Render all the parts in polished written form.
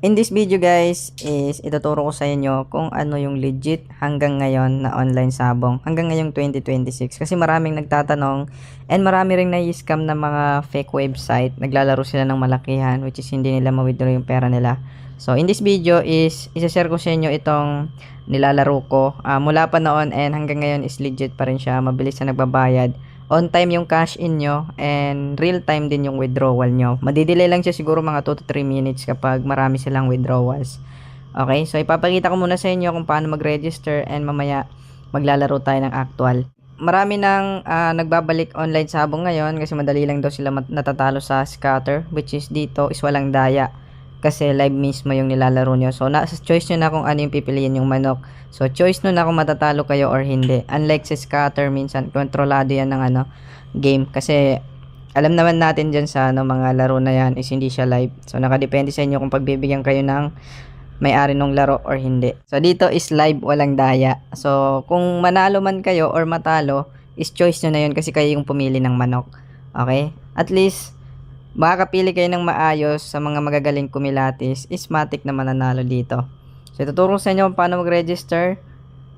In this video guys is ituturo ko sa inyo kung ano yung legit hanggang ngayon na online sabong hanggang ngayong 2026 kasi maraming nagtatanong and marami ring nai-scam na mga fake website, naglalaro sila ng malakihan which is hindi nila ma-withdraw yung pera nila. So in this video is isa-share ko sa inyo itong nilalaro ko mula pa noon and hanggang ngayon is legit pa rin siya, mabilis na nagbabayad. On time yung cash in nyo and real time din yung withdrawal nyo. Madidelay lang siya siguro mga 2 to 3 minutes kapag marami silang withdrawals. Okay, so ipapakita ko muna sa inyo kung paano mag-register and mamaya maglalaro tayo ng actual. Marami nang nagbabalik online sabong ngayon kasi madali lang daw sila natatalo sa scatter, which is dito is walang daya kasi live mismo yung nilalaro nyo. So nasa choice nyo na kung ano yung pipiliin yung manok. So choice nyo na kung matatalo kayo or hindi. Unlike sa scatter, minsan kontrolado yan ng game kasi alam naman natin dyan sa mga laro na yan is hindi siya live. So nakadepende sa inyo kung pagbibigyan kayo ng may-ari ng laro or hindi. So dito is live, walang daya. So kung manalo man kayo or matalo is choice nyo na yun kasi kayo yung pumili ng manok. Okay? At least makakapili kayo ng maayos sa mga magagaling kumilatis, is matik na mananalo dito. So ituturo sa inyo kung paano mag-register.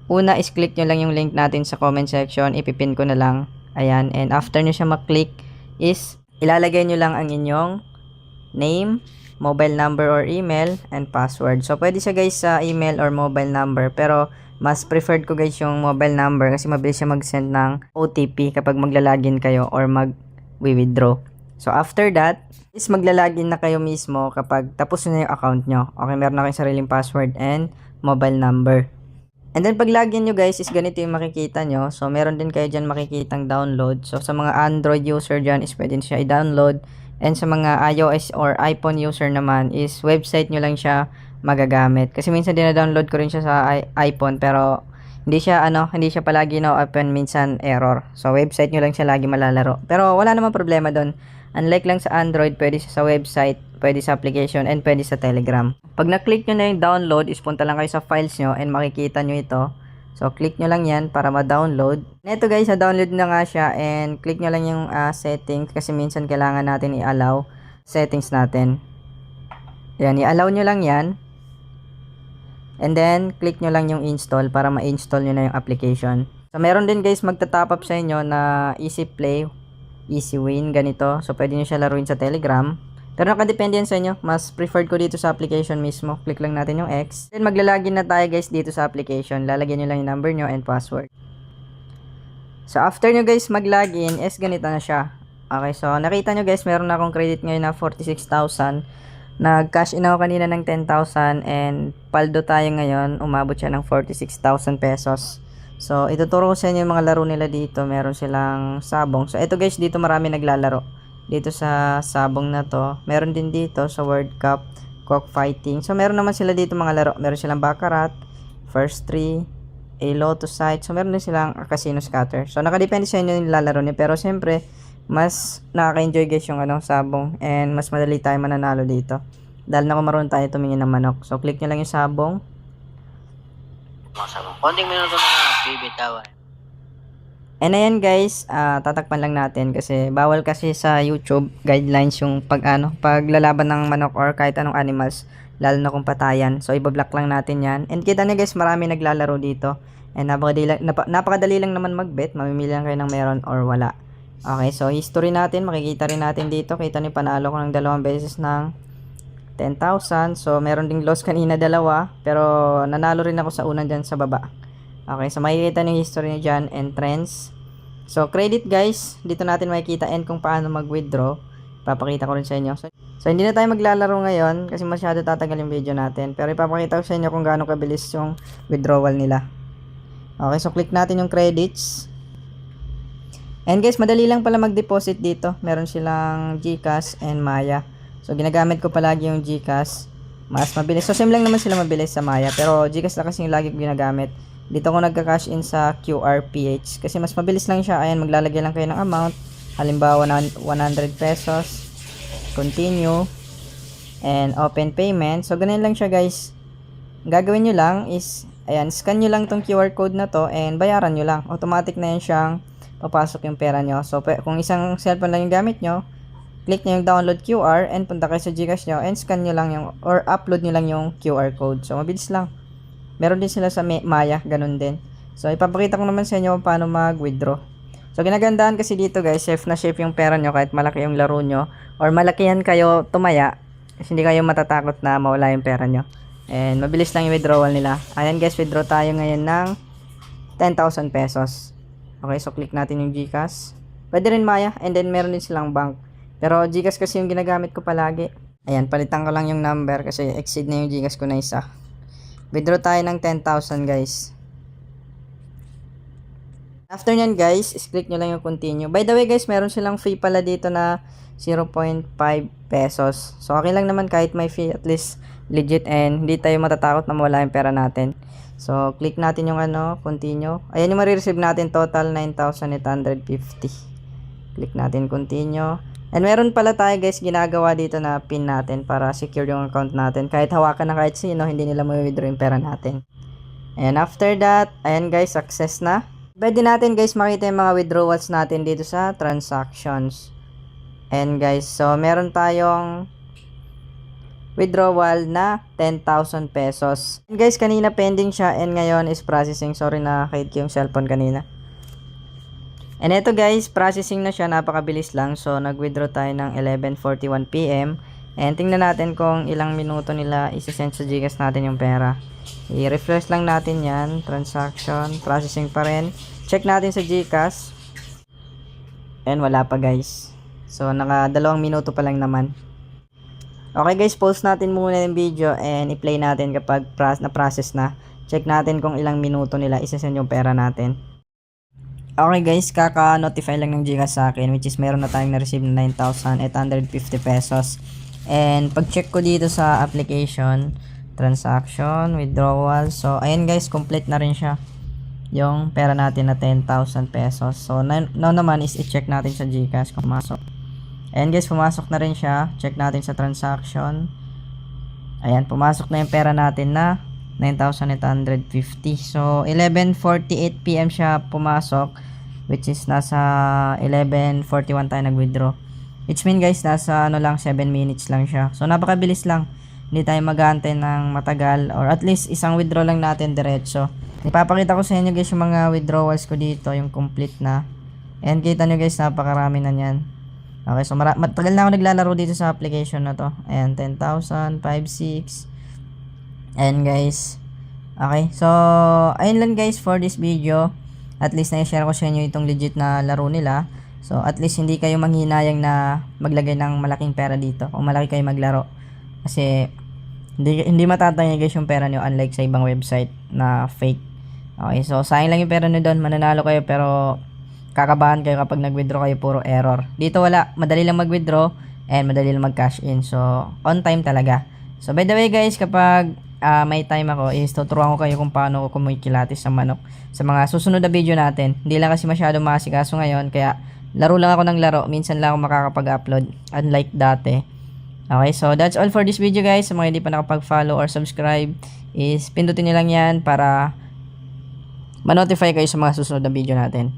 Una is click nyo lang yung link natin sa comment section, ipipin ko na lang. Ayan, and after nyo siya mag-click is ilalagay nyo lang ang inyong name, mobile number or email, and password. So pwede siya guys sa email or mobile number, pero mas preferred ko guys yung mobile number kasi mabilis siya mag-send ng OTP kapag maglalagin kayo or mag-withdraw. So after that is maglalagin na kayo mismo kapag tapos na yung account nyo. Okay, meron na kayong sariling password and mobile number. And then pag login nyo guys is ganito yung makikita nyo. So meron din kayo dyan makikitang download. So sa mga Android user dyan is pwede siya i-download. And sa mga iOS or iPhone user naman is website nyo lang siya magagamit. Kasi minsan dina-download ko rin siya sa iPhone pero hindi siya palagi na-open, minsan error. So website nyo lang siya lagi malalaro. Pero wala namang problema doon. Unlike lang sa Android, pwede siya sa website, pwede sa application, and pwede sa Telegram. Pag na-click nyo na yung download, is punta lang kayo sa files nyo and makikita nyo ito. So, click nyo lang yan para ma-download. Ito guys, na-download na nga siya and click nyo lang yung settings kasi minsan kailangan natin i-allow settings natin. Yan, i-allow nyo lang yan. And then, click nyo lang yung install para ma-install nyo na yung application. So, meron din guys magta-top up sa inyo na easy play, easy win, ganito. So, pwede nyo siya laruin sa Telegram. Pero nakadepende yan sa inyo. Mas preferred ko dito sa application mismo. Click lang natin yung X. Then, maglalagin na tayo guys dito sa application. Lalagyan nyo lang yung number nyo and password. So, after nyo guys mag-login, is ganito na siya. Okay, so, nakita nyo guys, meron na akong credit ngayon na 46,000. Nag-cash in ako kanina ng 10,000 and paldo tayo ngayon. Umabot siya ng 46,000 pesos. So, ituturo ko sa inyo yung mga laro nila dito. Meron silang sabong. So, ito guys, dito marami naglalaro. Dito sa sabong na to. Meron din dito sa World Cup, cockfighting. So, meron naman sila dito mga laro. Meron silang baccarat, first three, a lotto site. So, meron din silang casino scatter. So, nakadepende sa inyo yung lalaro niyo. Pero, siyempre, mas nakaka-enjoy guys yung sabong. And, mas madali tayo mananalo dito. Dahil na kung marunong tayo tumingin ng manok. So, click nyo lang yung sabong. Konting minuto na bibitawan. And ayan guys, tatakpan lang natin kasi bawal kasi sa YouTube guidelines yung paglalaban ng manok or kahit anong animals, lalo na kung patayan. So ibablock lang natin yan. And kita niyo guys, marami naglalaro dito. And napakadali lang naman mag-bet, mamimili lang kayo ng meron or wala. Okay, so history natin, makikita rin natin dito. Kita niyo panalo ko ng 2 beses ng 10,000. So, meron ding loss kanina 2. Pero, nanalo rin ako sa unang dyan sa baba. Okay, so makikita nyo yung history nyo dyan and trends. So, credit guys. Dito natin makikita and kung paano mag-withdraw. Ipapakita ko rin sa inyo. So, hindi na tayo maglalaro ngayon kasi masyado tatagal yung video natin. Pero, ipapakita ko sa inyo kung gaano kabilis yung withdrawal nila. Okay, so click natin yung credits. And guys, madali lang pala mag-deposit dito. Meron silang GCash and Maya. So, ginagamit ko palagi yung GCash. Mas mabilis. So, same lang naman sila mabilis sa Maya. Pero, GCash na kasi yung lagi ko ginagamit. Dito ko nagka-cash in sa QRPH. Kasi mas mabilis lang siya. Ayan, maglalagay lang kayo ng amount. Halimbawa, 100 pesos. Continue. And open payment. So, ganun lang siya guys. Gagawin nyo lang is, ayan, scan nyo lang tong QR code na to. And bayaran nyo lang. Automatic na yan siyang papasok yung pera nyo. So, kung isang cellphone lang yung gamit nyo, click nyo yung download QR and punta kayo sa Gcash nyo and scan nyo lang yung, or upload nyo lang yung QR code. So, mabilis lang. Meron din sila sa Maya, ganun din. So, ipapakita ko naman sa inyo kung paano mag-withdraw. So, ginagandaan kasi dito guys, safe na safe yung pera nyo kahit malaki yung laro nyo or malakihan kayo tumaya. Kasi hindi kayo matatakot na mawala yung pera nyo. And mabilis lang yung withdrawal nila. Ayan guys, withdraw tayo ngayon ng 10,000 pesos. Okay, so click natin yung Gcash. Pwede rin Maya, and then meron din silang bank. Pero Gcash kasi yung ginagamit ko palagi. Ayan, palitan ko lang yung number kasi exceed na yung Gcash ko na isa. Withdraw tayo ng 10,000 guys. After nyan guys, click nyo lang yung continue. By the way guys, meron silang fee pala dito na 0.5 pesos. So okay lang naman kahit may fee, at least legit and hindi tayo matatakot na mawala yung pera natin. So click natin yung continue. Ayan yung marireceive natin, total 9,850. Click natin continue. And meron pala tayo guys ginagawa dito na pin natin para secure yung account natin. Kahit hawakan na kahit sino, hindi nila ma-withdraw yung pera natin. And after that, ayan guys, success na. Pwede natin guys makita yung mga withdrawals natin dito sa transactions. And guys, so meron tayong withdrawal na 10,000 pesos. And guys, kanina pending siya and ngayon is processing. Sorry na kahit yung cellphone kanina. And eto guys, processing na siya, napakabilis lang. So nag-withdraw tayo ng 11:41 PM. And tingnan natin kung ilang minuto nila isi-send sa Gcash natin yung pera. I-refresh lang natin yan. Transaction, processing pa rin. Check natin sa Gcash. And wala pa guys. So naka 2 minuto pa lang naman. Okay guys, pause natin muna yung video and i-play natin kapag na-process na. Check natin kung ilang minuto nila isi-send yung pera natin. Okay guys, kaka-notify lang ng Gcash sa akin, which is meron na tayong na-receive na 9,850 pesos. And pag-check ko dito sa application, transaction, withdrawal. So ayan guys, complete na rin siya yung pera natin na 10,000 pesos. So now naman is i-check natin sa Gcash kung pumasok. Ayan guys, pumasok na rin siya. Check natin sa transaction. Ayan, pumasok na yung pera natin na 9,850. So 11:48 PM siya pumasok, which is nasa 11:41 tayo nag-withdraw. Which mean guys, nasa 7 minutes lang siya. So napakabilis lang. Hindi tayo mag-aantay ng matagal, or at least isang withdraw lang natin diretso. Ipapakita ko sa inyo guys yung mga withdrawals ko dito, yung complete na. And kita nyo guys, napakarami na yan. Okay, so matagal na ako naglalaro dito sa application na to. Ayan, 10,000, 5,6. And guys, okay, so ayun lang guys for this video. At least na-share ko sa inyo itong legit na laro nila. So at least hindi kayo manghinayang na maglagay ng malaking pera dito kung malaki kayo maglaro. Kasi hindi matatangay guys yung pera nyo, unlike sa ibang website na fake. Okay, so sayang lang yung pera nyo doon, mananalo kayo pero kakabahan kayo kapag nag-withdraw kayo, puro error. Dito wala, madali lang mag-withdraw and madali lang mag-cash in. So on time talaga. So by the way guys, kapag may time ako is tuturuan ko kayo kung paano ko kumikilatis sa manok sa mga susunod na video natin. Hindi lang kasi masyado masikaso ngayon, kaya laro lang ako ng laro, minsan lang ako makakapag-upload unlike dati. Okay, so that's all for this video guys. Sa mga hindi pa nakapag-follow or subscribe is pindutin nyo lang yan para ma-notify kayo sa mga susunod na video natin.